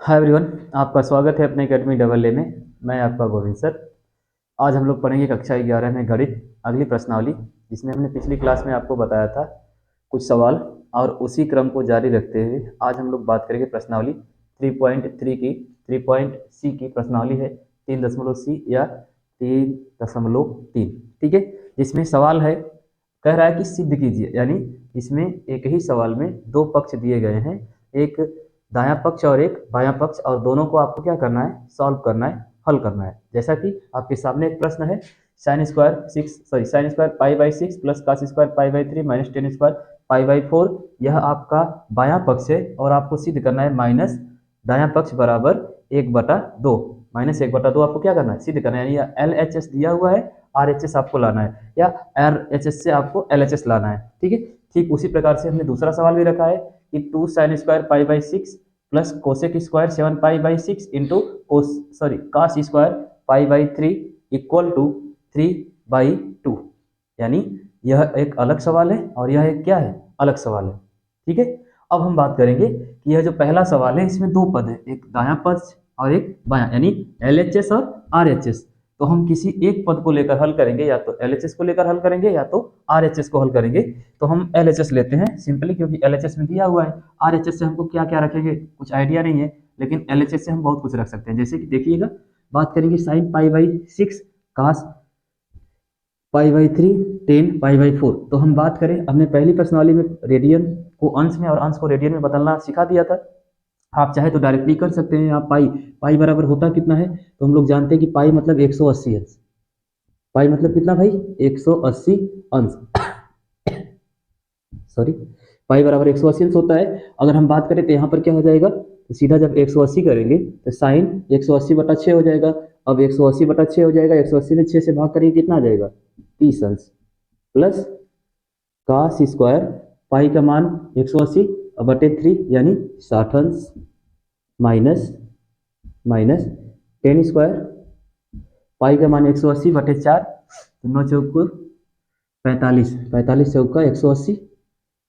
Hi everyone, आपका स्वागत है अपने एकेडमी डबल ए में। मैं आपका गोविंद सर। आज हम लोग पढ़ेंगे कक्षा 11 में गणित अगली प्रश्नावली, जिसमें हमने पिछली क्लास में आपको बताया था कुछ सवाल, और उसी क्रम को जारी रखते हुए आज हम लोग बात करेंगे प्रश्नावली 3.3 की। 3.सी की प्रश्नावली है 3.सी या 3.3, ठीक है। जिसमें सवाल है, कह रहा है कि सिद्ध कीजिए, यानी इसमें एक ही सवाल में दो पक्ष दिए गए हैं, एक दायां पक्ष और एक बायां पक्ष, और दोनों को आपको क्या करना है, सॉल्व करना है, हल करना है। जैसा कि आपके सामने एक प्रश्न है, sine square pi by 6 plus cos square pi by 3 minus tan square pi by 4। यह आपका बायां पक्ष है और आपको सिद्ध करना है माइनस दायां पक्ष बराबर 1/2। माइनस 1/2 आपको क्या करना है, सिद्ध करना है। यानी एल एच एस दिया हुआ है, आर एच एस आपको लाना है, या आर एच एस से आपको एल एच एस लाना है, ठीक है। ठीक उसी प्रकार से हमने दूसरा सवाल भी रखा है कि 2 sine square pi by 6 plus cosec square 7 pi by 6 into cos square pi by 3 equal to 3/2। यानी यह एक अलग सवाल है और यह एक क्या है, अलग सवाल है, ठीक है। अब हम बात करेंगे कि यह जो पहला सवाल है, इसमें दो पद है, एक दायां पक्ष और एक बायां, यानी एल एच एस और आर एच एस। तो हम किसी एक पद को लेकर हल करेंगे, या तो एल एच एस को लेकर हल करेंगे या तो आर एच एस को हल करेंगे। तो हम एल एच एस लेते हैं सिंपली, क्योंकि एल एच एस में दिया हुआ है। आर एच एस से हमको क्या क्या रखेंगे कुछ आइडिया नहीं है, लेकिन एल एच एस से हम बहुत कुछ रख सकते हैं। जैसे कि देखिएगा, बात करेंगे sine pi by 6 cos pi by 3 tan pi by 4। तो हम बात करें, हमने पहली प्रश्नावली में रेडियन को अंश में और अंश को रेडियन में बदलना सिखा दिया था। आप चाहे तो डायरेक्टली कर सकते हैं। आप पाई पाई बराबर होता कितना है, तो हम लोग जानते हैं कि पाई मतलब 180 अंश। पाई मतलब कितना भाई, 180 अंश, सॉरी, पाई बराबर 180 अंश होता है। अगर हम बात करें तो यहाँ पर क्या हो जाएगा, तो सीधा जब 180 करेंगे तो साइन 180/6 हो जाएगा। अब 180/6 हो जाएगा, 180 में 6 से भाग करेंगे कितना आ जाएगा, 30 अंश, प्लस कास स्क्वायर पाई का मान 180/3 यानी 60 अंश, माइनस माइनस टेन स्क्वायर पाई का मान 180/4, 9 चौक 45, 45 चौका 180,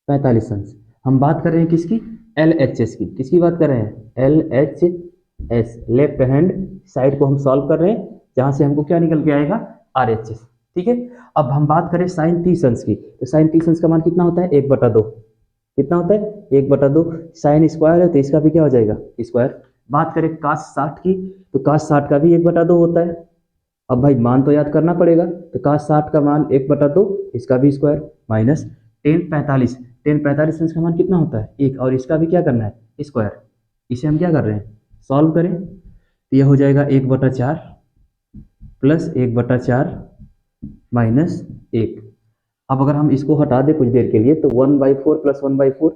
45 अंश। हम बात कर रहे हैं किसकी, एल एच एस की। किसकी बात कर रहे हैं, L H S. Left hand side को हम सॉल्व कर रहे हैं, जहां से हमको क्या निकल के आएगा, आर एच एस, ठीक है। अब हम बात करें साइन 30 अंश की, तो साइन 30 अंश का मान कितना होता है, 1/2। कितना होता है, 1/2। साइन स्क्वायर है तो इसका भी क्या हो जाएगा, स्क्वायर। बात करें कास 60 की, तो कास 60 का भी 1/2 होता है। अब भाई मान तो याद करना पड़ेगा, तो कास 60 का मान 1/2, इसका भी स्क्वायर, माइनस टेन 45। टेन 45 का मान कितना होता है, 1, और इसका भी क्या करना है, स्क्वायर। इसे हम क्या कर रहे हैं, सॉल्व करें, तो यह हो जाएगा 1/4 प्लस 1/4 माइनस 1। अब अगर हम इसको हटा दें कुछ देर के लिए, तो 1/4 प्लस 1/4,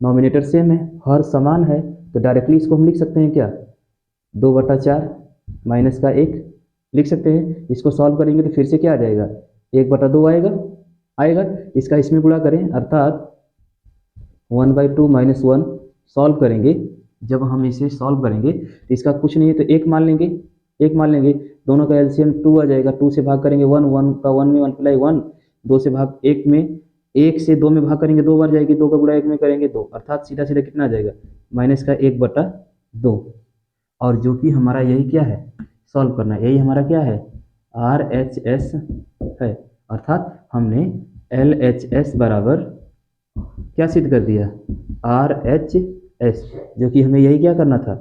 नॉमिनेटर सेम है, हर समान है, तो डायरेक्टली इसको हम लिख सकते हैं क्या, 2/4 माइनस का 1 लिख सकते हैं। इसको सॉल्व करेंगे तो फिर से क्या आ जाएगा, 1/2 आएगा आएगा इसका इसमें गुणा करें, अर्थात 1/2 माइनस 1। सॉल्व करेंगे, जब हम इसे सॉल्व करेंगे तो इसका कुछ नहीं है तो एक मान लेंगे, एक मान लेंगे। दोनों का एलसीएम 2 आ जाएगा, 2 से भाग करेंगे 1, 1 का 1 में मल्टीप्लाई 1, 2 से भाग 1 में, 1 से 2 में भाग करेंगे 2 बार जाएगी, 2 का गुणा 1 में करेंगे 2, अर्थात सीधा सीधा कितना आ जाएगा, माइनस का 1/2। और जो कि हमारा यही क्या है, सॉल्व करना है, यही हमारा क्या है, आर एच एस है। अर्थात हमने एल एच एस बराबर क्या सिद्ध कर दिया, आर एच एस, जो कि हमें यही क्या करना था,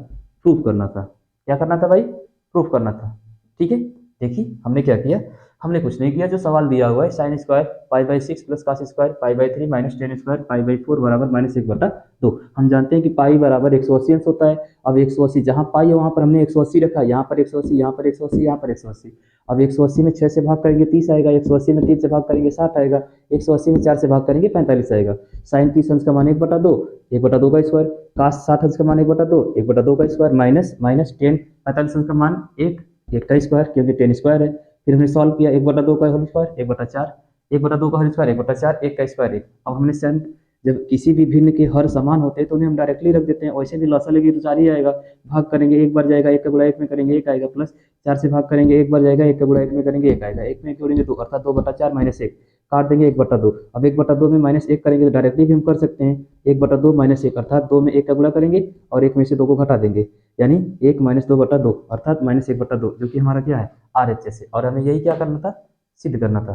प्रूफ करना था। क्या करना था भाई, प्रूफ करना था, ठीक है। देखिए हमने क्या किया, हमने कुछ नहीं किया, जो सवाल दिया हुआ है sine square pi by 6 plus cos square pi by 3 minus tan square pi by 4 बराबर माइनस 1/2। हम जानते हैं कि पाई बराबर 180 अंश होता है। अब 180 जहाँ पाई है वहाँ पर हमने 180 रखा, यहाँ पर 180, यहाँ पर 180, यहाँ पर 180। अब 180 में 6 से भाग करेंगे 30 आएगा, 180 में 3 से भाग करेंगे 60 आएगा, 180 में 4 से भाग करेंगे 45 आएगा। साइन 30 अंश का मान 1/2, 1/2 का स्क्वायर, कास 60 अंश का मान 1/2, 1/2 का स्क्वायर, माइनस माइनस टेन 45 अंश का मान 1, 1 का स्क्वायर, क्योंकि 10 स्क्वायर है। फिर हमने सॉल्व किया, 1/2 का होल स्क्वायर 1/4, 1/2 का होल स्क्वायर 1/4, 1 का स्क्वायर 1। अब हमने सेंट, जब किसी भी भिन्न के हर समान होते हैं तो उन्हें हम डायरेक्टली रख देते हैं, वैसे भी लॉसा लेंगे तो 4 ही आएगा। भाग करेंगे 1 बार जाएगा, 1 का गुणा 1 में करेंगे 1 आएगा, प्लस 4 से भाग करेंगे 1 बार जाएगा, 1 का गुणा 1 में करेंगे 1 आएगा, 1 में 1 जोड़ेंगे 2, अर्थात 2/4 माइनस 1। काट देंगे 1/2। अब 1/2 में -1 करेंगे तो डायरेक्टली भी हम कर सकते हैं, 1/2 -1 अर्थात 2 में 1 का गुणा करेंगे और 1 में से 2 को घटा देंगे, यानी 1 - 2/2 अर्थात -1/2, जो कि हमारा क्या है RHS है, और हमें यही क्या करना था, सिद्ध करना था।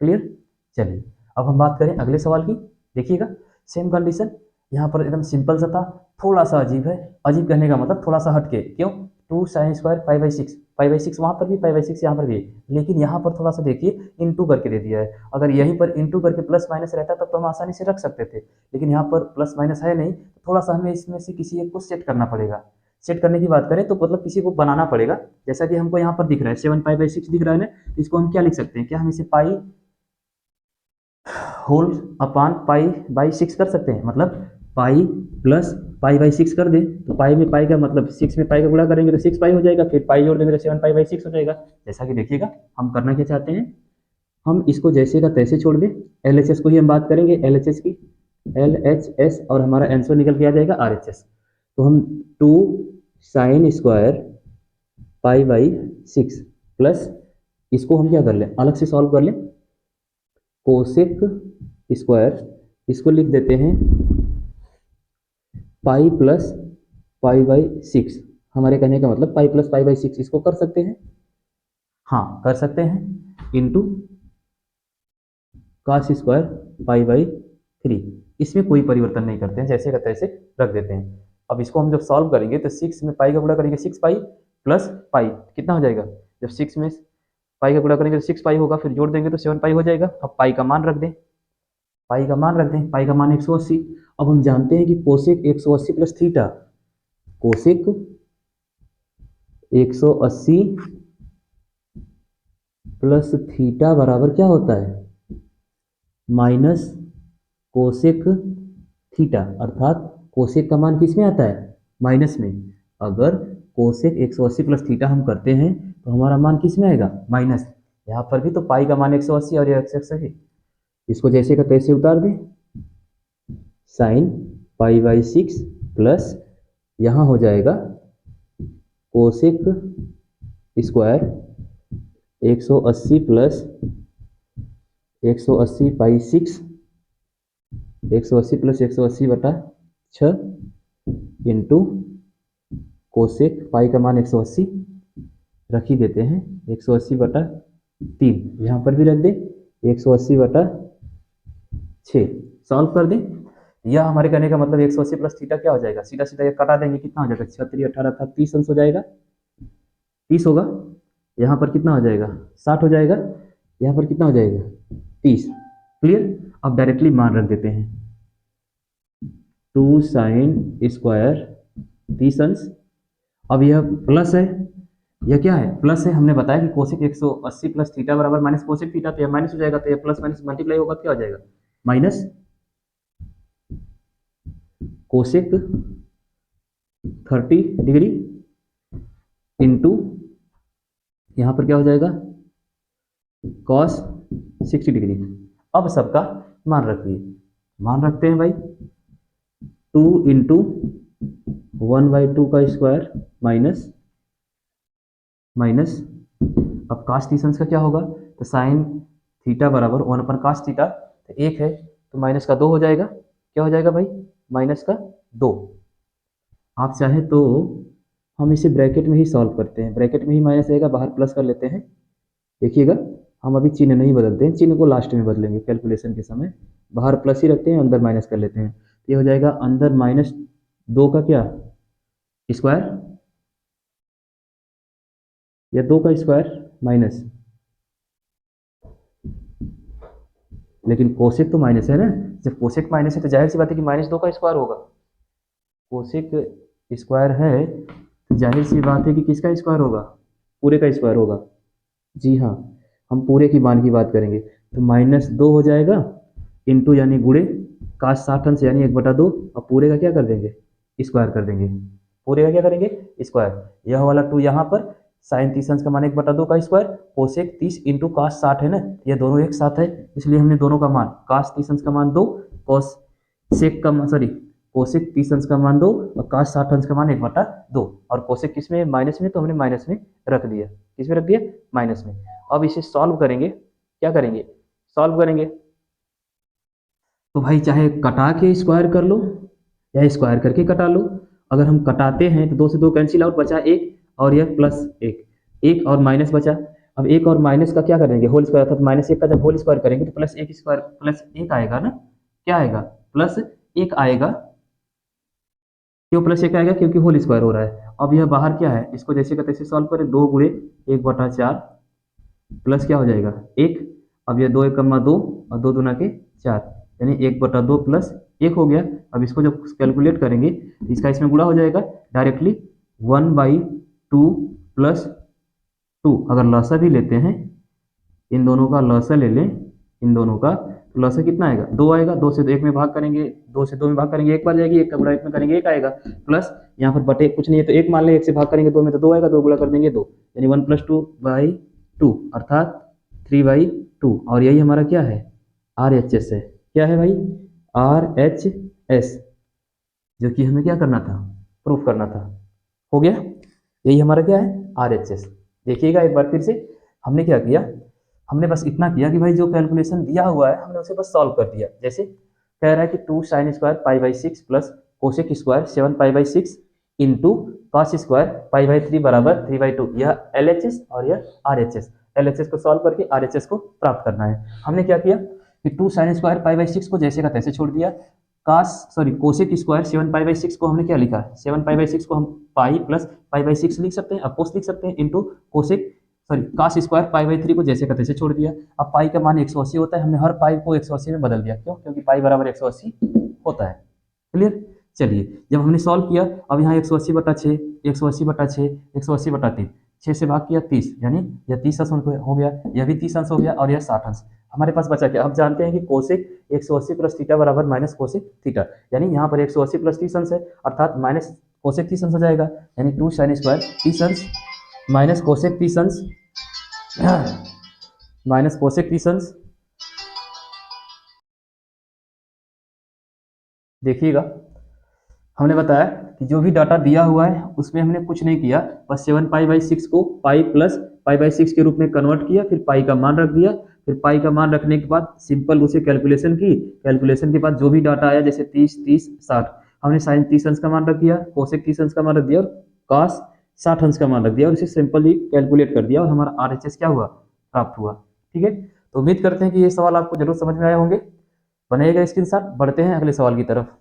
क्लियर। चलिए अब हम बात करें अगले सवाल की। देखिएगा सेम कंडीशन, यहाँ पर एकदम सिंपल सा था, थोड़ा सा अजीब है। अजीब कहने का मतलब थोड़ा सा हटके, क्यों, 2 sin स्क्वायर 5/6, 5/6 वहाँ पर भी, 5/6 यहाँ पर भी, लेकिन यहाँ पर थोड़ा सा देखिए इंटू करके दे दिया है। अगर यहीं पर इंटू करके प्लस माइनस रहता तब तो हम आसानी से रख सकते थे, लेकिन यहाँ पर प्लस माइनस है नहीं, तो थोड़ा सा हमें इसमें से किसी एक को सेट करना पड़ेगा। सेट करने की बात करें तो मतलब किसी को बनाना पड़ेगा। जैसा कि हमको यहाँ पर दिख रहा है 7 पाई/6 दिख रहा है ना, तो इसको हम क्या लिख सकते हैं, क्या हम इसे पाई होल अपान पाई/6 कर सकते हैं, मतलब पाई प्लस पाई/6 कर दें, तो पाई में पाई का मतलब 6 में पाई का गुणा करेंगे तो 6 पाई हो जाएगा, फिर पाई जोड़ देंगे तो 7 पाई/6 हो जाएगा। जैसा कि देखिएगा हम करना क्या चाहते हैं, हम इसको जैसे का तैसे छोड़ दें, LHS को ही हम बात करेंगे, LHS की, LHS, और हमारा आंसर निकल के आ जाएगा RHS। तो हम 2 sin स्क्वायर पाई/6 प्लस, इसको हम क्या कर लें, अलग से सॉल्व कर लें, कोसेक स्क्वायर, इसको लिख देते हैं पाई प्लस पाई/6। हमारे कहने का मतलब पाई प्लस पाई/6, इसको कर सकते हैं, हाँ कर सकते हैं, इंटू कास स्क्वायर पाई/3। इसमें कोई परिवर्तन नहीं करते हैं, जैसे का तैसे रख देते हैं। अब इसको हम जब सॉल्व करेंगे तो 6 में पाई का गुणा करेंगे 6 पाई प्लस पाई, कितना हो जाएगा, जब 6 में पाई का गुणा करेंगे तो 6 पाई होगा, फिर जोड़ देंगे तो 7 पाई हो जाएगा। अब पाई का मान रख दें, पाई का मान रख दें, पाई का मान 180। अब हम जानते हैं कि cosec 180 plus theta, cosec 180 plus theta बराबर क्या होता है, माइनस कोसेक थीटा, अर्थात कोसेक का मान किस में आता है, माइनस में। अगर कोसेक 180 प्लस थीटा हम करते हैं तो हमारा मान किस में आएगा, माइनस। यहाँ पर भी तो पाई का मान 180 और ये x है, इसको जैसे का तैसे उतार दें, साइन पाई/6 प्लस यहाँ हो जाएगा cosec square 180 plus 180 pi, 180 plus 180/6 into cosec, pi का मान 180 रख ही देते हैं, 180/3, यहाँ पर भी रख दें 180/6, सॉल्व कर दें। यह हमारे कहने का मतलब 180 प्लस थीटा क्या हो जाएगा, सीधा सीधा ये कटा देंगे, कितना हो जाएगा, 36 18 था, 30 अंश हो जाएगा, 30 होगा। यहाँ पर कितना हो जाएगा, 60 हो जाएगा, यहाँ पर कितना हो जाएगा, 30। क्लियर। अब डायरेक्टली मान रख देते हैं, 2 sin स्क्वायर 30 अंश। अब यह प्लस है, यह क्या है, प्लस है, हमने बताया कि कोसेक 180 प्लस थीटा बराबर माइनस कोसेक थीटा, तो यह माइनस हो जाएगा, तो यह प्लस माइनस मल्टीप्लाई होगा, क्या हो जाएगा, माइनस कोसेक 30 डिग्री इंटू यहाँ पर क्या हो जाएगा, कॉस 60 डिग्री। अब सबका मान रखिए, मान रखते हैं भाई, 2 इंटू 1/2 का स्क्वायर माइनस माइनस, अब कास थीटा का क्या होगा, तो साइन थीटा बराबर 1/cos थीटा, तो 1 है तो माइनस का 2 हो जाएगा, क्या हो जाएगा भाई, माइनस का 2। आप चाहें तो हम इसे ब्रैकेट में ही सॉल्व करते हैं, ब्रैकेट में ही माइनस रहेगा, बाहर प्लस कर लेते हैं। देखिएगा हम अभी चिन्ह नहीं बदलते हैं, चिन्ह को लास्ट में बदलेंगे कैलकुलेशन के समय, बाहर प्लस ही रखते हैं, अंदर माइनस कर लेते हैं। ये हो जाएगा अंदर -2 का क्या स्क्वायर, या 2 का स्क्वायर माइनस, लेकिन कोसेक तो माइनस है ना, जब कोसेक माइनस है तो जाहिर सी बात है कि -2 का स्क्वायर होगा। कोसेक स्क्वायर है तो जाहिर सी बात है कि किसका स्क्वायर होगा, पूरे का स्क्वायर होगा। जी हाँ, हम पूरे की मान की बात करेंगे, तो -2 हो जाएगा इंटू यानी गुणे काश 60 अंश यानी 1/2, और पूरे का क्या कर देंगे, स्क्वायर कर देंगे, पूरे का क्या करेंगे, स्क्वायर। यह वाला 2 यहाँ पर, साइन 30 अंश का मान 1/2 का स्क्वायर, कोसेक 30 इंटू काश 60 है ना, ये दोनों एक साथ है, इसलिए हमने दोनों का मान, काश 30 अंश का मान 2, कॉस सेक का सॉरी कोसेक 30 अंश का मान 2 और काश 60 अंश का मान 1/2, और कोसेक किस में, माइनस में, तो हमने माइनस में रख दिया, किस में रख दिया, माइनस में। अब इसे सॉल्व करेंगे, क्या करेंगे, सॉल्व करेंगे। तो भाई चाहे कटा के स्क्वायर कर लो या स्क्वायर करके कटा लो। अगर हम कटाते हैं तो 2 से 2 कैंसिल आउट, बचा एक, और यह प्लस एक, एक और माइनस बचा। अब एक और माइनस का क्या करेंगे, होल स्क्वायर था, तो माइनस एक का जब होल स्क्वायर करेंगे तो प्लस एक स्क्वायर प्लस एक आएगा ना, क्या आएगा, प्लस एक आएगा। क्यों प्लस एक आएगा, क्योंकि होल स्क्वायर हो रहा है। अब यह बाहर क्या है, इसको जैसे का तैसे सॉल्व करें, 2 गुणे 1/4 प्लस क्या हो जाएगा, एक। अब ये 2 एकम्मा 2 और 2 दूना के 4, यानी 1/2 प्लस एक हो गया। अब इसको जब कैलकुलेट करेंगे तो इसका इसमें गुणा हो जाएगा डायरेक्टली, 1/2 प्लस 2। अगर लसा भी लेते हैं, इन दोनों का लसा ले लें, इन दोनों का, तो लसा कितना आएगा, 2 आएगा। 2 से 1 में भाग करेंगे, 2 से 2 में भाग करेंगे, एक बार जाएगी, एक का गुणा एक में करेंगे, एक आएगा, प्लस यहाँ पर बटे कुछ नहीं है तो एक मान लें, एक से भाग करेंगे 2 में तो 2 आएगा, 2 गुणा कर देंगे 2, यानी 1 + 2/2 अर्थात 3/2। और यही हमारा क्या है, RHS है। क्या है भाई, RHS, जो कि हमें क्या करना था, प्रूफ करना था। हो गया, यही हमारा क्या है, RHS। देखिएगा एक बार फिर से, हमने क्या किया, हमने बस इतना किया कि भाई जो कैलकुलेशन दिया हुआ है हमने उसे बस सॉल्व कर दिया। जैसे कह रहा है कि 2 sin square π/6 plus cosec square 7 π/6 into cos square π/3 बराबर 3/2। यह LHS और यह RHS। LHS को सॉल्व करके RHS को प्राप्त करना है। हमने क्या किया कि 2 sin स्क्वायर π/6 को जैसे का तैसे छोड़ दिया, कोसेक स्क्वायर 7 π/6 को हमने क्या लिखा, 7 π/6 को हम पाई प्लस π/6 लिख सकते हैं, अपोस लिख सकते हैं, इंटू कास स्क्वायर π/3 को जैसे का तैसे छोड़ दिया। अब पाई का मान 180 होता है, हमने हर पाई को 180 में बदल दिया। क्यों, क्योंकि पाई बराबर 180 होता है। क्लियर। चलिए जब हमने सॉल्व किया, अब यहाँ 180/6, 180/6, 180/3, 6 से भाग किया 30, यानी यह 30 अंश हो गया, यह भी 30 अंश हो गया, और यह 60 अंश। हमारे पास बचा क्या, अब जानते हैं कि कोसेक 180 प्लस थीटा बराबर माइनस कोसेक थीटा, यानी यहाँ पर 180 प्लस 30 अंश है, अर्थात माइनस कोसेक 30 अंश हो जाएगा, यानी 2 sin स्क्वायर 30 अंश माइनस कोसेक 30 अंश माइनस कोसेक 30 अंश। देखिएगा हमने बताया कि जो भी डाटा दिया हुआ है उसमें हमने कुछ नहीं किया, बस 7 π/6 को पाई प्लस π/6 के रूप में कन्वर्ट किया, फिर पाई का मान रख दिया, फिर पाई का मान रखने के बाद सिंपल उसे कैलकुलेशन की, कैलकुलेशन के बाद जो भी डाटा आया जैसे 30, 30, 60, हमने साइन 30 अंश का मान रख दिया, कोसेक 30 अंश का मान रख दिया, और कॉस 60 अंश का मान रख दिया, और इसे सिंपली कैलकुलेट कर दिया, और हमारा RHS क्या हुआ, प्राप्त हुआ। ठीक है, तो उम्मीद करते हैं कि ये सवाल आपको जरूर समझ में आए होंगे। बनाइएगा स्क्रीनशॉट, बढ़ते हैं अगले सवाल की तरफ।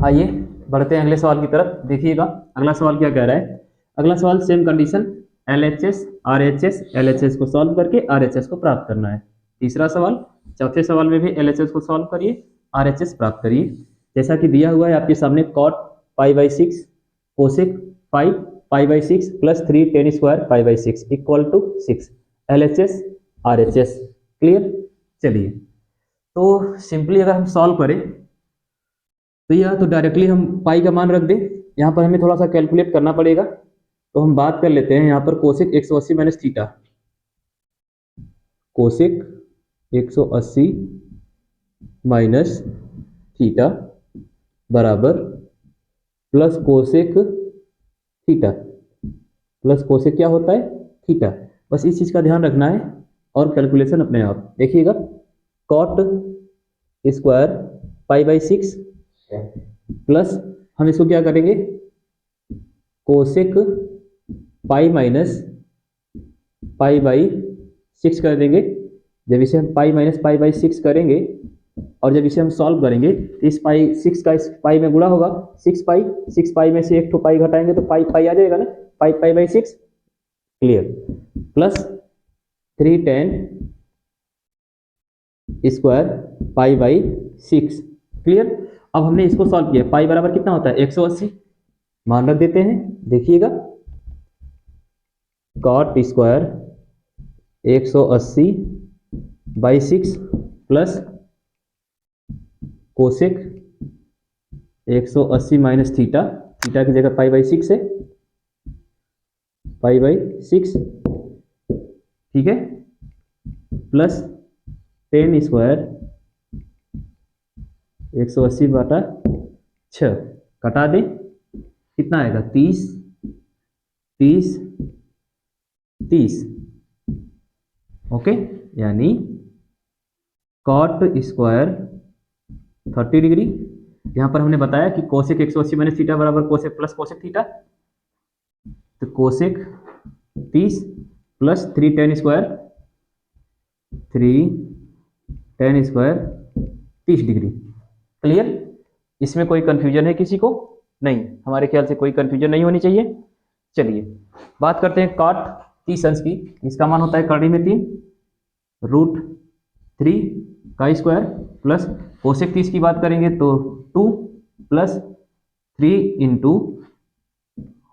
आइए बढ़ते हैं अगले सवाल की तरफ। देखिएगा अगला सवाल क्या कह रहा है, अगला सवाल same condition, LHS RHS, LHS को सॉल्व करके RHS को प्राप्त करना है। तीसरा सवाल, चौथे सवाल में भी LHS को सॉल्व करिए, RHS प्राप्त करिए। जैसा कि दिया हुआ है आपके सामने, cot π/6 cosec 5 π/6 plus 3 tan square π/6 equal to 6, LHS RHS। Clear. चलिए तो सिंपली अगर हम सॉल्व करें तो यह तो डायरेक्टली हम पाई का मान रख दें, यहाँ पर हमें थोड़ा सा कैलकुलेट करना पड़ेगा, तो हम बात कर लेते हैं यहाँ पर cosec 180 minus theta, cosec 180 minus theta बराबर plus cosec theta, plus cosec क्या होता है, थीटा। बस इस चीज का ध्यान रखना है, और कैलकुलेशन अपने आप देखिएगा, कॉट स्क्वायर π/6 प्लस हम इसको क्या करेंगे, कोसेक पाई माइनस π/6 कर देंगे। जब इसे हम पाई माइनस π/6 करेंगे और जब इसे हम सॉल्व करेंगे तो इस पाई 6 का इस पाई में गुणा होगा, 6 पाई में से एक ठो पाई घटाएंगे तो पाई पाई आ जाएगा ना, pi. Clear. Plus 3 tan square π/6। Clear. अब हमने इसको सॉल्व किया, पाई बराबर कितना होता है, 180, मान रख देते हैं। देखिएगा cot square 180/6 plus cosec 180 minus theta, theta की जगह π/6 है, π/6। ठीक है, प्लस tan स्क्वायर 180/6 कटा दें, कितना आएगा, 30, 30, 30, ओके, यानी कॉट स्क्वायर 30 डिग्री। यहाँ पर हमने बताया कि कोसेक 180 माइनस थीटा बराबर कोसेक प्लस कोसेक थीटा, तो cosec 30 plus 3 tan square 30 degree. Clear? इसमें कोई कंफ्यूजन है किसी को? नहीं, हमारे ख्याल से कोई कंफ्यूजन नहीं होनी चाहिए। चलिए बात करते हैं कॉट 30 अंश की। इसका मान होता है कड़ी में 3 √3 का स्क्वायर प्लस कोसेक 30 की बात करेंगे तो 2 प्लस 3 इंटू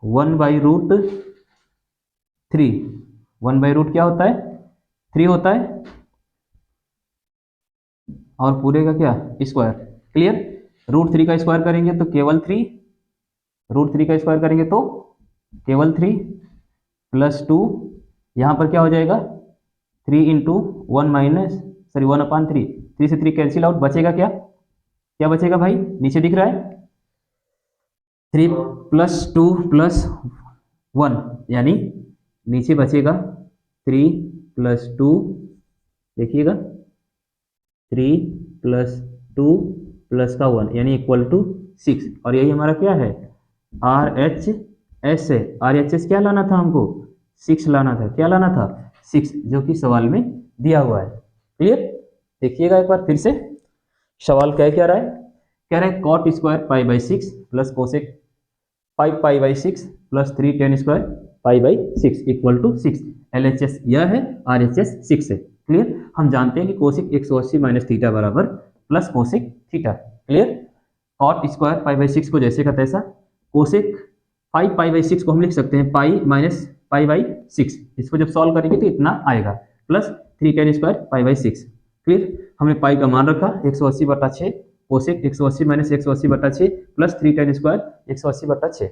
1/√3। 1/√, क्या होता है? 3 होता है, और पूरे का क्या? स्क्वायर। क्लियर? √3 का स्क्वायर करेंगे तो केवल 3, √3 का स्क्वायर करेंगे तो केवल 3 प्लस 2, यहाँ पर क्या हो जाएगा? 3 इंटू 1/3, 3 से 3 कैंसिल आउट, बचेगा क्या? क्या बचेगा भाई? नीचे दिख रहा है 3 प्लस 2 प्लस 1, यानी नीचे बचेगा 3 प्लस 2, देखिएगा 3 प्लस 2 प्लस का 1, यानी इक्वल टू 6। और यही हमारा क्या है? RHS है। RHS क्या लाना था हमको? 6 लाना था। क्या लाना था? 6, जो कि सवाल में दिया हुआ है। क्लियर? देखिएगा एक बार फिर से सवाल क्या रहा है? कह रहा है cot square π/6 plus cosec 5π/6 plus 3 tan square π/6 equal to 6। LHS यह है, RHS 6 है। क्लियर? हम जानते हैं कि कोसेक 180 माइनस थीटा बराबर plus cosec theta. Clear? Cot square π/6 को जैसे का तैसा, कोसेक 5π/6 को हम लिख सकते हैं पाई माइनस π/6। इसको जब सॉल्व करेंगे तो इतना आएगा, प्लस 3 tan स्क्वायर π/6। क्लियर? हमने पाई का मान रखा 180/6, cosec 180 minus 180/6 plus 3 tan square 180/6।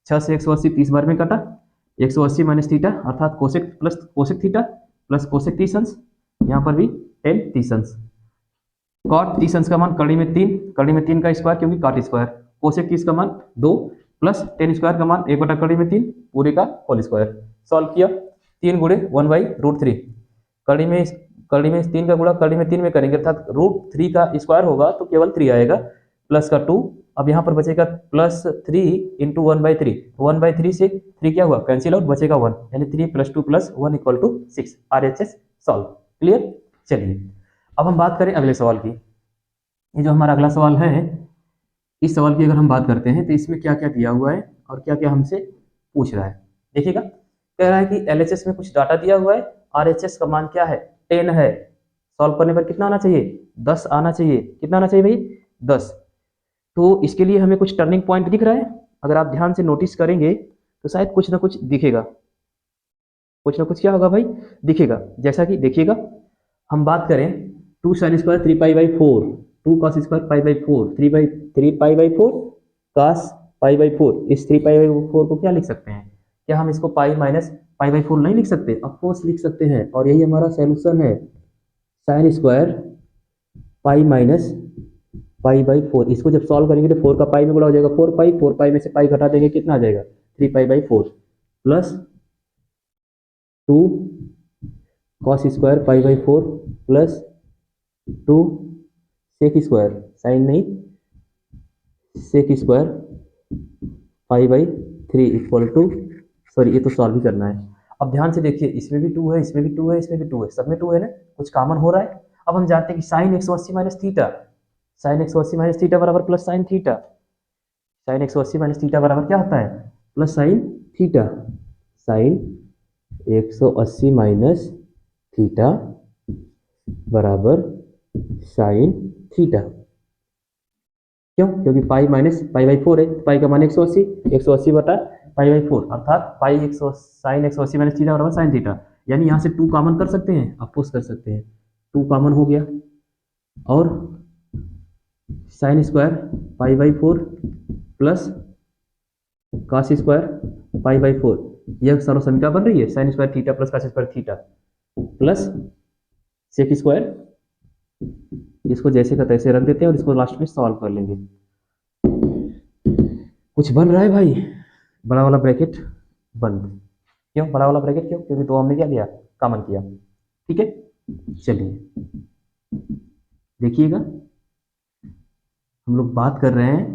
6 से 180 30 बार में कटा, 180 माइनस थीटा अर्थात cosec plus cosec theta plus cosec 30 अंश, यहाँ पर भी tan 30 अंश। कॉट 30 अंश का मान कड़ी में 3, कड़ी में 3 का स्क्वायर क्योंकि कॉट स्क्वायर, कोसेक 30 का मान 2 प्लस tan स्क्वायर का मान 1/3 पूरे का होल स्क्वायर। सॉल्व किया, 3 गुणे 1/√3, कड़ी में 3 का गुणा कड़ी में 3 में करेंगे अर्थात √3 का स्क्वायर होगा तो केवल 3 आएगा, प्लस का 2। अब यहाँ पर बचेगा प्लस 3 इंटू 1/3, 1/3 से 3 क्या हुआ? कैंसिल आउट, बचेगा 1, यानी 3 plus 2 plus 1 equal to 6। RHS solve. Clear? चलिए अब हम बात करें अगले सवाल की। ये जो हमारा अगला सवाल है, इस सवाल की अगर हम बात करते हैं तो इसमें क्या क्या दिया हुआ है और क्या क्या हमसे पूछ रहा है। देखिएगा, कह रहा है कि LHS में कुछ डाटा दिया हुआ है, RHS का मान क्या है? 10 है। सॉल्व करने पर कितना आना चाहिए? 10 आना चाहिए। कितना आना चाहिए भाई? 10। तो इसके लिए हमें कुछ टर्निंग पॉइंट दिख रहा है, अगर आप ध्यान से नोटिस करेंगे तो शायद कुछ ना कुछ दिखेगा, कुछ ना कुछ क्या होगा भाई? दिखेगा। जैसा कि देखिएगा, हम बात करें 2 sin square 3π/4, 2 cos square π/4, 3π/4 cos π/4, इस 3π/4 को क्या लिख सकते हैं? क्या हम इसको पाई माइनस π/4 नहीं लिख सकते? ऑफकोर्स लिख सकते हैं, और यही हमारा सॉल्यूशन है। sin स्क्वायर पाई माइनस π/4, इसको जब सॉल्व करेंगे तो 4 का पाई में गुणा हो जाएगा 4π, 4π में से पाई घटा देंगे, कितना आ जाएगा? 3π/4 plus 2 cos square π/4 plus 2 sec square, sine नहीं, sec square π/3 equal to, sorry ये तो सॉल्व ही करना है। अब ध्यान से देखिए, इसमें भी 2 है, इसमें भी 2 है, इसमें भी 2 है, सब में 2 है ना, कुछ कॉमन हो रहा है। अब हम जानते हैं कि sine 180 minus theta, sine 180 minus theta बराबर plus sine theta, sine 180 minus theta बराबर क्या होता है? Plus sine theta. Sine 180 minus theta बराबर साइन थीटा। क्यों? क्योंकि पाई माइनस π/4 है, पाई का मान 180, 180 बटा π/4 अर्थात पाई 100 साइन 180 माइनस थीटा बराबर साइन थीटा, यानी यहाँ से 2 कॉमन कर सकते हैं, अपोज कर सकते हैं, 2 कॉमन हो गया, और sine square π/4 plus cos square π/4, यह सर्व समीकरण बन रही है, sine square theta plus cos square theta plus sec square, इसको जैसे का तैसे रख देते हैं और इसको लास्ट में सॉल्व कर लेंगे। कुछ बन रहा है भाई? बड़ा वाला ब्रैकेट बंद। क्यों बड़ा वाला ब्रैकेट क्यों? क्योंकि दो हमने क्या लिया, कॉमन किया। ठीक है, चलिए देखिएगा, हम लोग बात कर रहे हैं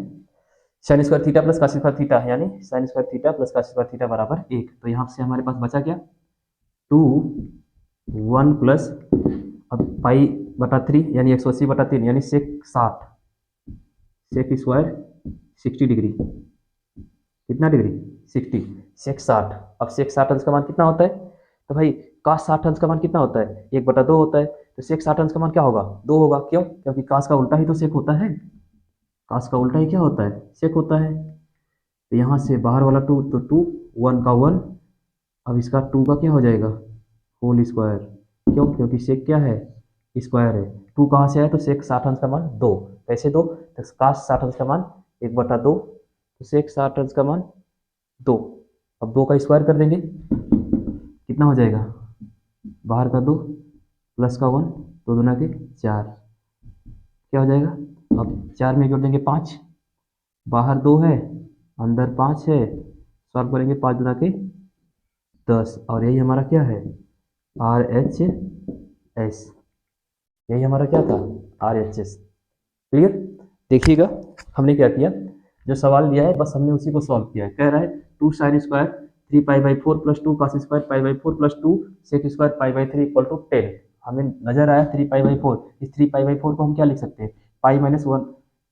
sine square theta plus cos square theta, यानी sine square theta plus cos square theta बराबर 1। तो यहाँ से हमारे पास बचा क्या, 2 1 प्लस अब पाई बटा 3 यानी 180 बटा 3 यानी सेक 60, सेक स्क्वायर 60 डिग्री, कितना डिग्री 60, सेक 60। अब सेक 60 अंश का मान कितना होता है, तो भाई कास 60 अंश का मान कितना होता है, 1/2 होता है। तो सेक 60 अंश का मान क्या होगा, 2 होगा। क्यों, क्योंकि कास का उल्टा ही तो सेक होता है, कास का उल्टा ही क्या होता है, सेक होता है। तो यहाँ से बाहर वाला 2 तो 2, 1 का 1, अब इसका 2 का क्या हो जाएगा, होल स्क्वायर। क्यों, क्योंकि सेक क्या है, स्क्वायर है। 2 कहाँ से आया, तो सेक 60 अंश का मान 2, कैसे 2, तो कास 60 अंश का मान 1/2, तो सेक 60 अंश का मान 2। अब 2 का स्क्वायर कर देंगे, कितना हो जाएगा, बाहर का 2 प्लस का 1, 2 दूना के 4, क्या हो जाएगा। अब 4 में जोड़ देंगे 5, बाहर 2 है अंदर 5 है, सॉल्व करेंगे 5 दूना के 10, और यही हमारा क्या है, RHS, यही हमारा क्या था, RHS। क्लियर, देखिएगा हमने क्या किया, जो सवाल दिया है बस हमने उसी को सॉल्व किया है। कह रहा है 2 sine square 3 pi plus 2 cos square pi plus 2 sec square pi equal to 10। हमें नजर आया 3 पाई/4, इस 3 पाई/4 को हम क्या लिख सकते हैं, पाई-1,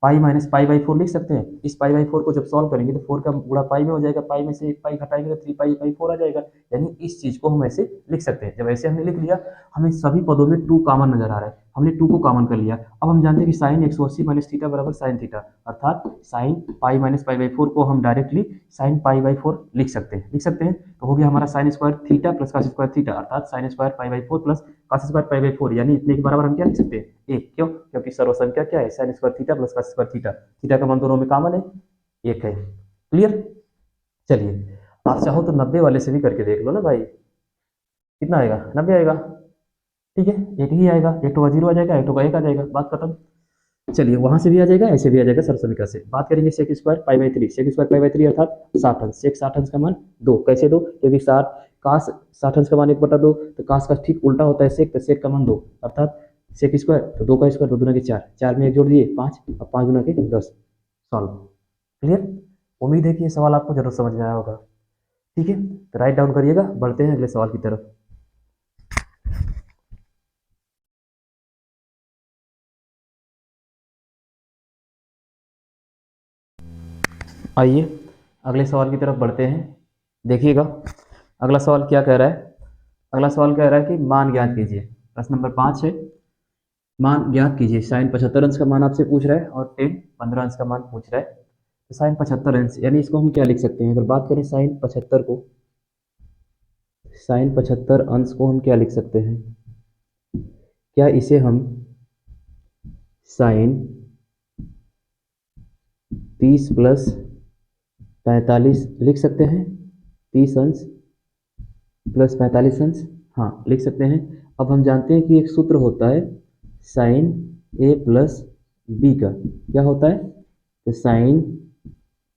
पाई-पाई/4 लिख सकते हैं। इस पाई/4 को जब सॉल्व करेंगे तो 4 का गुणा पाई में हो जाएगा, पाई में से एक पाई घटाएंगे तो 3 पाई/4 आ जाएगा। यानी इस चीज को हम ऐसे लिख सकते हैं। जब ऐसे हमने लिख लिया, हमें सभी पदों में 2 कॉमन नजर आ रहा है, हमने 2 को कॉमन कर लिया। अब हम जानते हैं कि साइन 180 माइनस थीटा बराबर साइन थीटा, अर्थात साइन पाई माइनस पाई/4 को हम डायरेक्टली साइन पाई/4 लिख सकते हैं, तो हो गया हमारा sine square theta plus cos square theta, अर्थात sine square pi plus cos square pi, यानी इतने के बराबर हम क्या लिख सकते हैं, एक। क्यों, क्योंकि सर्वसंख्या क्या है, sine square theta plus cos square theta, theta का मान दोनों में कॉमन है, एक है। क्लियर, चलिए आप चाहो तो 90 वाले से भी करके देख लो ना भाई, कितना आएगा, 90 आएगा। ठीक है, एक ही आएगा, एक तो का 0 आ जाएगा, एक तो का 1 आ जाएगा, बात खत्म। चलिए वहां से भी आ जाएगा, ऐसे भी आ जाएगा सर्वसमीकरण से। बात करेंगे सेक स्क्वायर पाई/3, सेक स्क्वायर पाई/3 अर्थात 60 अंश, सेक 60 अंश का मान 2, कैसे 2, क्योंकि 60 कास 60 अंश का मान 1/2, तो कास का ठीक उल्टा होता है सेक, तो सेक का मान 2, अर्थात सेक स्क्वायर तो 2 का स्क्वायर 2 दूना के 4, 4 में एक जोड़ दिए 5, अब 5 दूना के 10, सॉल्व। क्लियर, उम्मीद है कि ये सवाल आपको जरूर समझ में आया होगा। ठीक है, तो राइट डाउन करिएगा, बढ़ते हैं अगले सवाल की तरफ। आइए अगले सवाल की तरफ बढ़ते हैं। देखिएगा अगला सवाल क्या कह रहा है, अगला सवाल कह रहा है कि मान ज्ञात कीजिए। प्रश्न नंबर 5 है, मान ज्ञात कीजिए। साइन 75 अंश का मान आपसे पूछ रहा है और टेन 15 अंश का मान पूछ रहा है। तो साइन 75 अंश यानी इसको हम क्या लिख सकते हैं, अगर बात करें साइन 75 को, साइन 75 अंश को हम क्या लिख सकते हैं, क्या इसे हम साइन 30 प्लस 45 लिख सकते हैं, 30 अंश प्लस 45 अंश, हाँ लिख सकते हैं। अब हम जानते हैं कि एक सूत्र होता है साइन ए प्लस बी का, क्या होता है, तो sine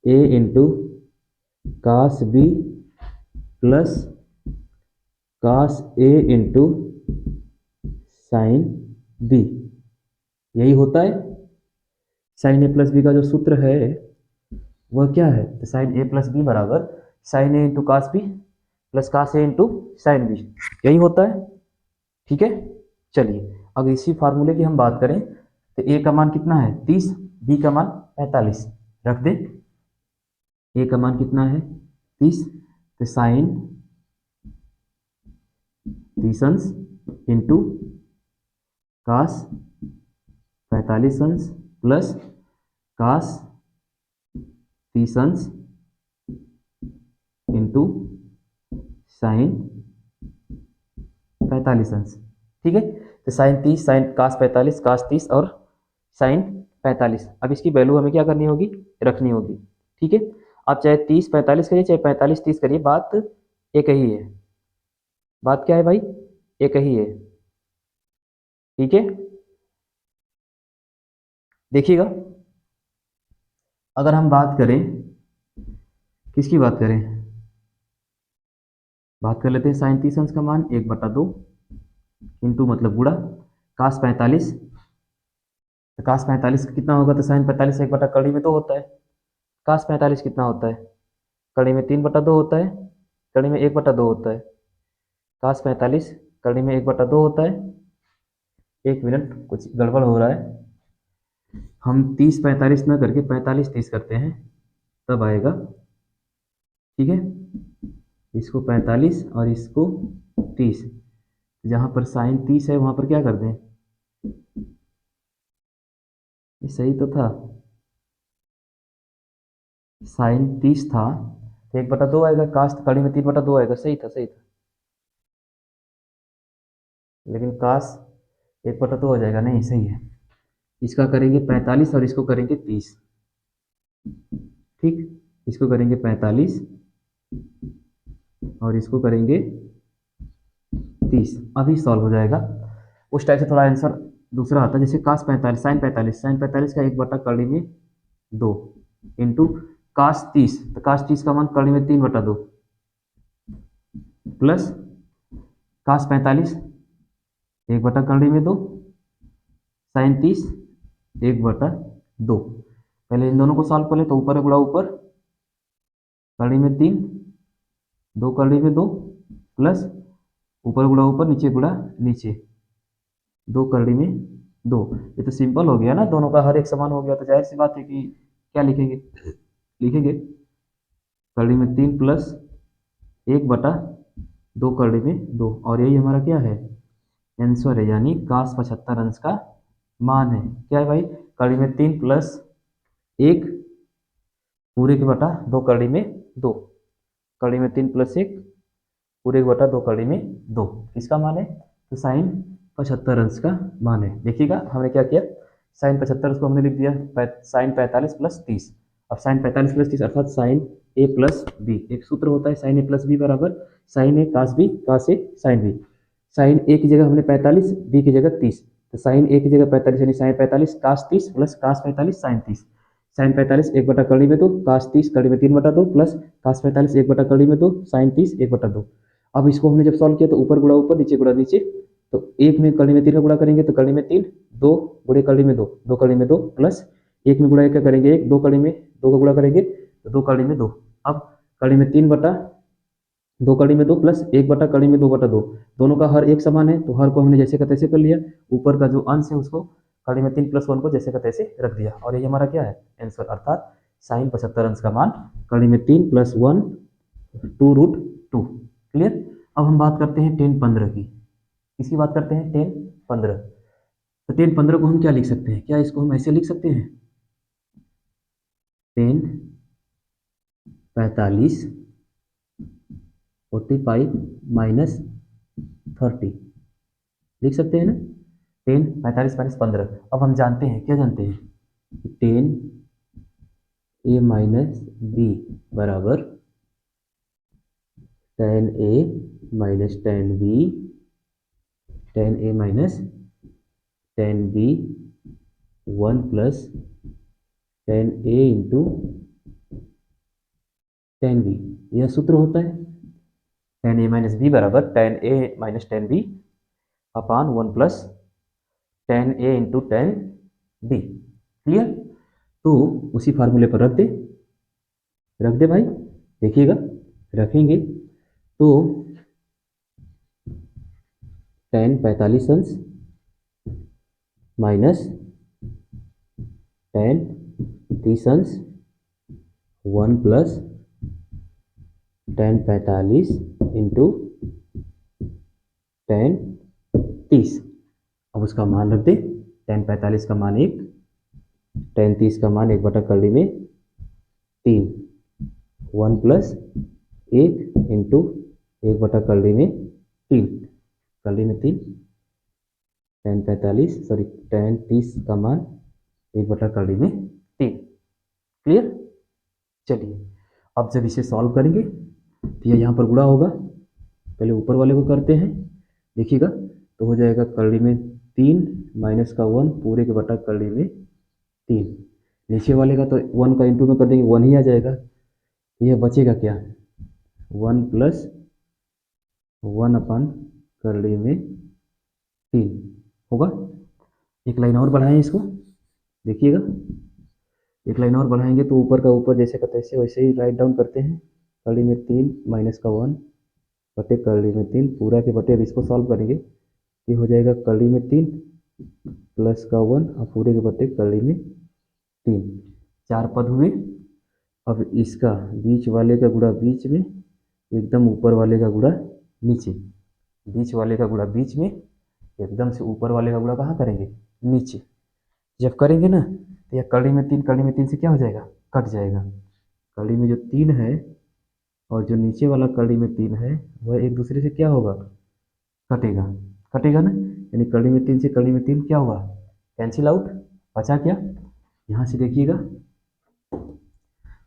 A into cos B plus cos A into sine B, यही होता है। साइन ए प्लस बी का जो सूत्र है वह क्या है, तो साइन ए प्लस बी बराबर sine A into cos B plus cos A into sine B, यही होता है। ठीक है, चलिए अब इसी फार्मूले की हम बात करें तो ए का मान कितना है 30, बी का मान 45, रख दे। ए का मान कितना है 30, तो साइन 30 अंश इंटू कास 45 अंश प्लस कास 30 अंश इंटू साइन 45 अंश। ठीक है, तो साइन 30 साइन कास 45 कास 30 और साइन 45, अब इसकी वैल्यू हमें क्या करनी होगी, रखनी होगी। ठीक है, आप चाहे 30 45 करिए चाहे 45 30 करिए, बात एक ही है। बात क्या है भाई, एक ही है। ठीक है, देखिएगा अगर हम बात करें, किसकी बात करें, बात कर लेते हैं साइन 30 अंश का मान 1/2 इंटू मतलब गुणा कास 45। तो कास 45 कितना होगा, तो साइन 45 1/2 होता है। कास 45 कितना होता है, कड़ी में 3/2 होता है, कड़ी में 1/2 होता है। कास 45 कड़ी में 1/2 होता है। एक मिनट, कुछ गड़बड़ हो रहा है। हम 30 45 ना करके 45 30 करते हैं, तब आएगा। ठीक है, इसको 45 और इसको 30। जहाँ पर साइन 30 है वहाँ पर क्या कर दें, ये सही तो था, साइन 30 था तो 1/2 आएगा, कास्ट कड़ी में 3/2 आएगा, सही था सही था। लेकिन काश 1/2 हो जाएगा, नहीं सही है। इसका करेंगे 45 और इसको करेंगे 30। ठीक, इसको करेंगे 45 और इसको करेंगे 30। अभी सॉल्व हो जाएगा। उस टाइप से थोड़ा आंसर दूसरा आता है, जैसे कास 45 साइन 45 का 1/कड़ी में 2 इंटू कास 30, तो कास 30 का मान कड़ी में 3/2 प्लस कास 45 1/कड़ी में 2 साइन 30 1/2। पहले इन दोनों को सॉल्व कर ले, तो ऊपर गुणा ऊपर कड़ी में 3 2 कड़ी में 2 प्लस ऊपर गुणा ऊपर नीचे गुणा नीचे 2 कड़ी में 2। ये तो सिंपल हो गया ना, दोनों का हर एक समान हो गया, तो जाहिर सी बात है कि क्या लिखेंगे, लिखेंगे कड़ी में 3 प्लस 1/2 कड़ी में 2, और यही हमारा क्या है, आंसर है, यानी कास 75 अंश का मान है। क्या है भाई, कड़ी में 3 प्लस 1 पूरे के बटा 2 कड़ी में 2, कड़ी में 3 प्लस 1 पूरे के बटा 2 कड़ी में 2, किसका मान है, तो साइन 75 अंश का मान है। देखिएगा हमने क्या किया, साइन 75 को हमने लिख दिया साइन 45 प्लस 30। अब साइन 45 प्लस 30 अर्थात साइन ए प्लस बी, एक सूत्र होता है साइन ए प्लस बी बराबर साइन ए कास बी कास ए साइन बी। साइन ए की जगह हमने 45, बी की जगह 30, तो साइन ए की जगह 45 यानी साइन 45 कास 30 प्लस कास 45 साइन 30। साइन 45 1/कड़ी में 2 कास 30 कड़ी में 3/2 प्लस कास 45 1/कड़ी में 2 साइन 30 1/2। अब इसको हमने जब सॉल्व किया तो ऊपर गुणा ऊपर नीचे गुणा नीचे, तो एक में कड़ी में 3 का गुणा करेंगे तो कड़ी में 3 2 गुणे कड़ी में 2 2 कड़ी में 2 प्लस एक में गुणा एक का करेंगे 1 2 कड़ी में 2 का गुणा करेंगे तो 2 कड़ी में 2। अब कड़ी में 3/2 कड़ी में 2 प्लस 1/कड़ी में 2/2, दोनों का हर एक समान है, तो हर को हमने जैसे का तैसे कर लिया। ऊपर का जो अंश है उसको कड़ी में 3 प्लस 1 को जैसे का तैसे रख दिया, और ये हमारा क्या है, आंसर, अर्थात साइन 75 अंश का मान कड़ी में 3 प्लस 1 2√2। क्लियर। अब हम बात करते हैं टेन 15 की। किसकी बात करते हैं, टेन 15। तो टेन 15 को हम क्या लिख सकते हैं, क्या इसको हम ऐसे लिख सकते हैं, टेन 45 45 माइनस 30 लिख सकते हैं ना, टेन 45 माइनस 15। अब हम जानते हैं, क्या जानते हैं, टेन ए माइनस बी बराबर tan A minus tan B, tan A minus tan B 1 plus tan A into tan B, यह सूत्र होता है। टेन ए माइनस बी बराबर tan A minus tan B upon 1 plus tan A into tan B. Clear. तो उसी फार्मूले पर रख दे भाई, देखिएगा रखेंगे तो टेन 45 अंश माइनस टेन 30 अंश 1 प्लस टेन 45 इंटू टेन 30। अब उसका मान रख दे, टेन 45 का मान 1, टेन 30 का मान 1/कड़ी में 3, 1 प्लस 1 इंटू 1/कड़ी में 3, कड़ी में 3, टेन 45 सॉरी टेन 30 का मान 1/कड़ी में 3। क्लियर। चलिए अब जब इसे सॉल्व करेंगे तो ये यहाँ पर गुणा होगा, पहले ऊपर वाले को करते हैं, देखिएगा तो हो जाएगा कड़ी में 3 माइनस का 1 पूरे के बटा कड़ी में 3, नीचे वाले का तो 1 का इंटू में कर देंगे 1 ही आ जाएगा, तो यह बचेगा क्या, 1 प्लस 1 / कर्ली में 3 होगा। एक लाइन और बढ़ाएं इसको, देखिएगा एक लाइन और बढ़ाएंगे तो ऊपर का ऊपर जैसे का तैसे वैसे ही राइट डाउन करते हैं। कर्ली में 3 माइनस का 1 बटे कर्ली में 3 पूरा के बटे। अब इसको सॉल्व करेंगे, ये हो जाएगा कर्ली में 3 प्लस का 1 और पूरे के बटे कर्ली में 3, 4 पद हुए। अब इसका बीच वाले का गुणा बीच में, एकदम ऊपर वाले का गुणा नीचे। बीच वाले का गुणा बीच में, एकदम से ऊपर वाले का गुणा कहाँ करेंगे, नीचे। जब करेंगे ना तो यह कर्ली में 3 से क्या हो जाएगा, कट जाएगा। कर्ली में जो 3 है और जो नीचे वाला कर्ली में 3 है वह एक दूसरे से क्या होगा, कटेगा। कटेगा ना, यानी कर्ली में 3 से कर्ली में 3 क्या होगा, कैंसिल आउट। बचा क्या, यहाँ से देखिएगा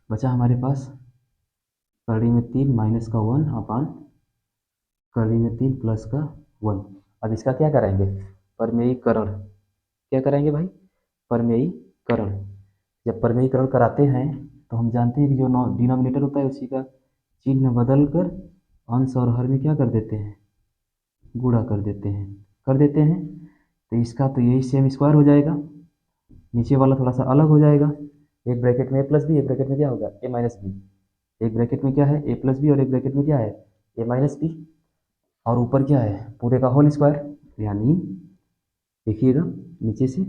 बचा हमारे पास कर्ली में 3 माइनस का 1 अपान कर्ली में 3 प्लस का 1। अब इसका क्या कराएंगे, परमेयीकरण। क्या कराएंगे भाई, परमेयीकरण। जब परमेयीकरण कराते हैं तो हम जानते हैं कि जो डिनोमिनेटर होता है उसी का चिन्ह बदल कर अंश और हर में क्या कर देते हैं, गुणा कर देते हैं। तो इसका तो यही सेम स्क्वायर हो जाएगा, नीचे वाला थोड़ा सा अलग हो जाएगा। एक ब्रैकेट में ए प्लस बी, एक ब्रैकेट में क्या होगा, ए माइनस बी। एक ब्रैकेट में क्या है, ए प्लस बी, और एक ब्रैकेट में क्या है, ए माइनस बी। और ऊपर क्या है, पूरे का होल स्क्वायर। यानी देखिएगा नीचे से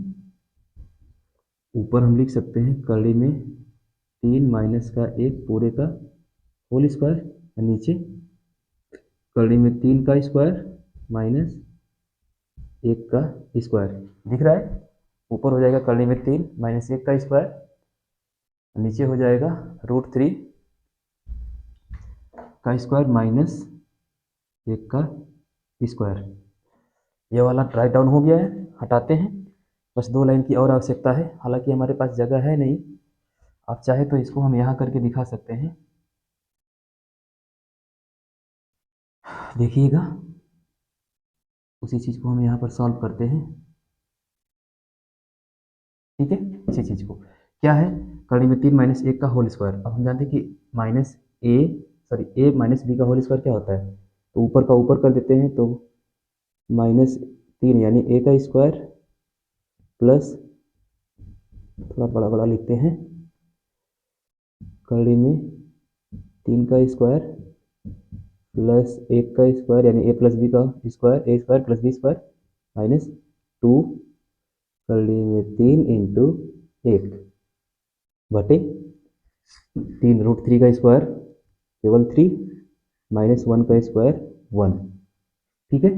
ऊपर हम लिख सकते हैं कर्ली में 3 माइनस का 1 पूरे का होल स्क्वायर, नीचे कर्ली में 3 का स्क्वायर माइनस 1 का स्क्वायर। दिख रहा है, ऊपर हो जाएगा कर्ली में 3 माइनस 1 का स्क्वायर, नीचे हो जाएगा √3 का स्क्वायर माइनस 1 का स्क्वायर। ये वाला राइट डाउन हो गया है, हटाते हैं। बस 2 लाइन की और आवश्यकता है, हालांकि हमारे पास जगह है नहीं। आप चाहे तो इसको हम यहाँ करके दिखा सकते हैं, देखिएगा उसी चीज़ को हम यहाँ पर सॉल्व करते हैं। ठीक है, इसी चीज़ को क्या है, कर्ली में 3 माइनस 1 का होल स्क्वायर। अब हम जानते हैं कि ए माइनस बी का होल स्क्वायर क्या होता है, तो ऊपर का ऊपर कर देते हैं, तो -3 यानी ए का स्क्वायर प्लस, थोड़ा बड़ा बड़ा लिखते हैं, कर्ली में 3 का स्क्वायर प्लस 1 का स्क्वायर यानी ए प्लस बी का square, A square plus B square minus 2 curly में 3 इंटू 1 बटे 3 √3 का स्क्वायर केवल 3 माइनस 1 का स्क्वायर 1। ठीक है,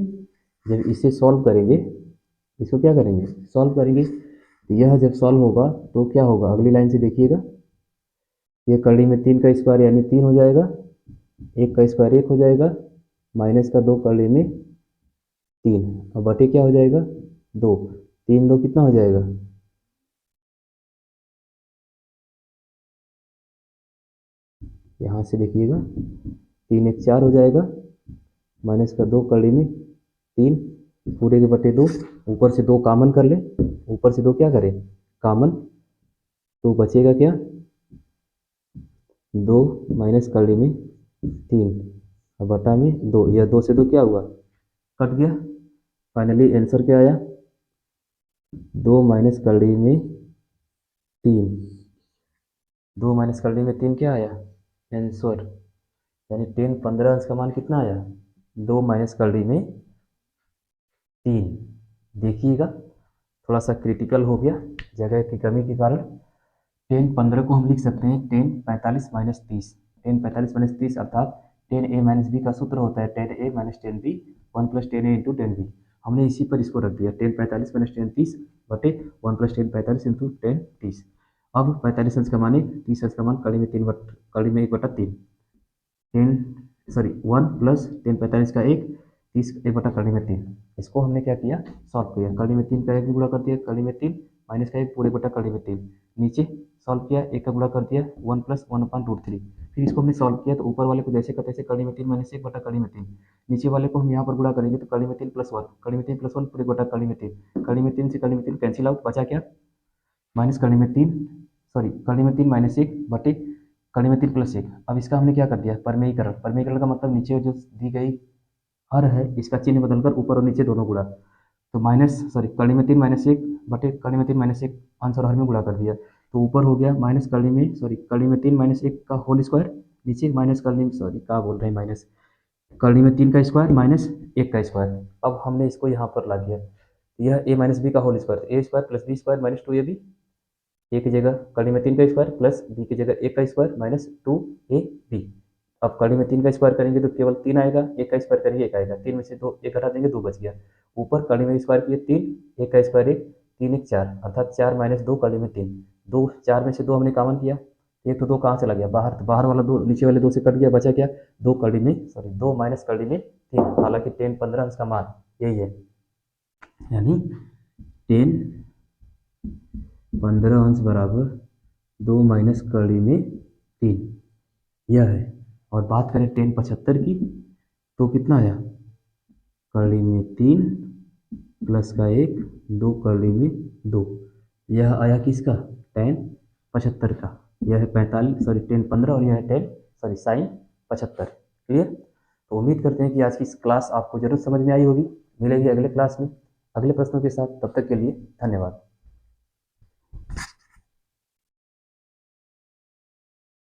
जब इसे सॉल्व करेंगे, इसको क्या करेंगे, सॉल्व करेंगे, तो यह जब सॉल्व होगा तो क्या होगा, अगली लाइन से देखिएगा। ये कर्ली में 3 का स्क्वायर यानी 3 हो जाएगा, 1 का स्क्वायर 1 हो जाएगा, माइनस का 2 कर्ली में 3 और बटे क्या हो जाएगा 2, 3 2 कितना हो जाएगा, यहाँ से देखिएगा 3 1 4 हो जाएगा, माइनस का 2 कर्ली में 3 पूरे के बटे 2, ऊपर से 2 कॉमन कर ले, ऊपर से 2 क्या करें, कॉमन, तो बचेगा क्या 2 माइनस कर्ली में 3 और बटा में 2, यह 2 से 2 क्या हुआ, कट गया। फाइनली आंसर क्या आया, 2 माइनस कर्ली में 3, 2 माइनस कर्ली में 3 क्या आया आंसर, यानी 10 15 अंश का मान कितना आया, 2 माइनस कर्ली में 3। देखिएगा थोड़ा सा क्रिटिकल हो गया जगह की कमी के कारण। 10 15 को हम लिख सकते हैं 10 45 माइनस 30, 10 45 माइनस 30 अर्थात 10a माइनस बी का सूत्र होता है 10a minus 10b 1 plus 10a into 10b। हमने इसी पर इसको रख दिया 10 45 माइनस 10 30 बटे 1 प्लस 10 45 इंटू 10 30। अब 45 अंश का मान 1, 30 अंश का मान कड़ी में 1 बटा 3, 1 प्लस 10 45 का 1, 30 1 बटा कड़ी में 3। इसको हमने क्या किया, सॉल्व किया, कड़ी में 3 का 1 गुणा कर दिया, कड़ी में 3 माइनस का 1 पूरे बटा कड़ी में 3, नीचे सॉल्व किया, 1 का गुणा कर दिया 1 प्लस 1 अपान √3। फिर इसको हमने सॉल्व किया तो ऊपर वाले को जैसे का तैसे कड़ी में 3 माइनस 1 बटा कड़ी में 3, नीचे वाले को हम यहाँ पर गुणा करेंगे तो कड़ी में 3 प्लस 1, कड़ी में 3 प्लस 1 पूरे बटा कड़ी में 3, कड़ी में 3 से कड़ी में 3 कैंसिल आउट, बचा क्या माइनस कड़ी में 3 माइनस 1 बटे कड़ी में 3 प्लस 1। अब इसका हमने क्या कर दिया, परमेयीकरण। परमेयीकरण का मतलब नीचे जो दी गई हर है, इसका चिन्ह बदलकर ऊपर और नीचे दोनों गुणा, तो माइनस सॉरी कड़ी में 3 माइनस 1 बटे कड़ी में 3 माइनस 1 आंसर हर में गुणा कर दिया, तो ऊपर हो गया माइनस कड़ी में सॉरी कड़ी में 3 माइनस 1 का होल स्क्वायर, नीचे माइनस कड़ी में सॉरी क्या बोल रहे हैं माइनस कड़ी में 3 का स्क्वायर माइनस 1 का स्क्वायर। अब हमने इसको यहाँ पर ला दिया, यह ए माइनस बी का whole square, A square plus B square minus 2ab, A की जगह कड़ी में 3 का स्क्वायर प्लस बी की जगह 1 का स्क्वायर माइनस 2ab। अब कड़ी में 3 का स्क्वायर करेंगे तो केवल 3 आएगा, 1 का स्क्वायर करेंगे 1 आएगा, 3 में से 2 1 हटा देंगे 2 बच गया। ऊपर कड़ी में स्क्वायर किए 3, 1 का स्क्वायर 1, 3 1 4 अर्थात 4 माइनस 2 कड़ी में 3, 2 4 में से 2 हमने कॉमन किया, एक तो 2 कहाँ चला गया बाहर, तो बाहर वाला 2 नीचे वाले 2 से कट गया, बचा क्या 2 कड़ी में सॉरी 2 माइनस कड़ी में 3, हालांकि 10 15 इसका मान यही है, यानी 10 15 अंश बराबर 2 माइनस कड़ी में 3, यह है। और बात करें 10 75 की तो कितना आया, कड़ी में 3 प्लस का 1 2 कड़ी में 2, यह आया किसका 10 75 का, यह है 45 सॉरी 10 15 और यह है 10 सॉरी साइन 75। क्लियर, तो उम्मीद करते हैं कि आज की इस क्लास आपको जरूर समझ में आई होगी। मिलेगी अगले क्लास में अगले प्रश्नों के साथ, तब तक के लिए धन्यवाद।